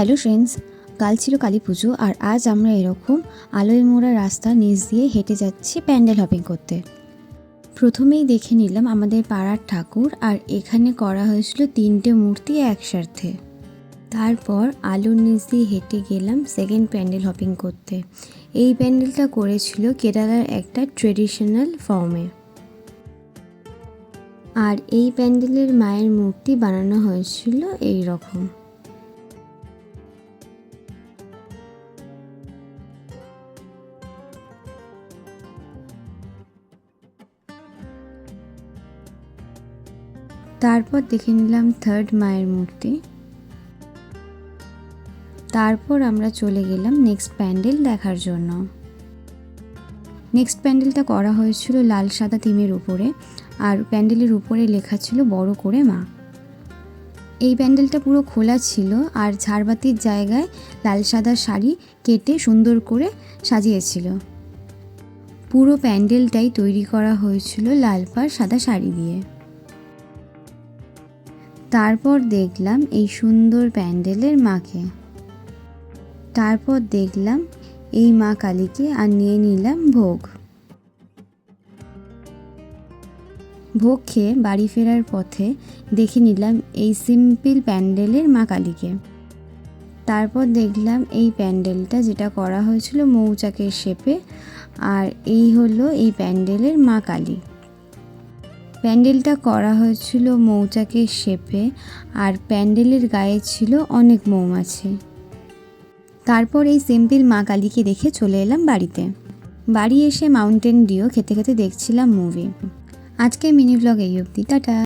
Hello friends, কাল ছিল কালী পুজো আর আজ আমরা এরকম আলোয় মোড়া রাস্তা নিচ দিয়ে হেঁটে যাচ্ছি প্যান্ডেল হপিং করতে। প্রথমেই দেখে নিলাম আমাদের পাড়ার ঠাকুর, আর এখানে করা হয়েছিল 3টে মূর্তি একসাথে। তারপর আলোর নিচ দিয়ে হেঁটে গেলাম সেকেন্ড প্যান্ডেল হপিং করতে। এই প্যান্ডেলটা করেছিল কেরালার একটা ট্রেডিশনাল ফর্মে, আর এই প্যান্ডেলের মায়ের মূর্তি বানানো হয়েছিল এই রকম। তারপর দেখে নিলাম থার্ড মায়ের মূর্তি। তারপর আমরা চলে গেলাম নেক্সট প্যান্ডেল দেখার জন্য। নেক্সট প্যান্ডেলটা করা হয়েছিল লাল সাদা থিমের উপরে, আর প্যান্ডেলের উপরে লেখা ছিল বড় করে মা। এই প্যান্ডেলটা পুরো খোলা ছিল, আর ঝাড়বাতির জায়গায় লাল সাদা শাড়ি কেটে সুন্দর করে সাজিয়েছিল। পুরো প্যান্ডেলটাই তৈরি করা হয়েছিল লাল পাড় সাদা শাড়ি দিয়ে। তারপর দেখলাম এই সুন্দর প্যান্ডেলের মাকে। তারপর দেখলাম এই মা কালীকে, আর নিয়ে নিলাম ভোগ। ভোগ খেয়ে বাড়ি ফেরার পথে দেখে নিলাম এই সিম্পল প্যান্ডেলের মা কালীকে। তারপর দেখলাম এই প্যান্ডেলটা যেটা করা হয়েছিল মৌচাকের শেপে, আর এই হলো এই প্যান্ডেলের মা কালী। প্যান্ডেলটা করা হয়েছিল মৌচাকের শেপে, আর প্যান্ডেলের গায়ে ছিল অনেক মৌমাছি। তারপর এই সিম্পল মা কালীকে দেখে চলে এলাম বাড়িতে। বাড়ি এসে মাউন্টেন ডিউ খেতে খেতে দেখছিলাম মুভি। আজকে মিনি ব্লগ এই অবধি, টাটা।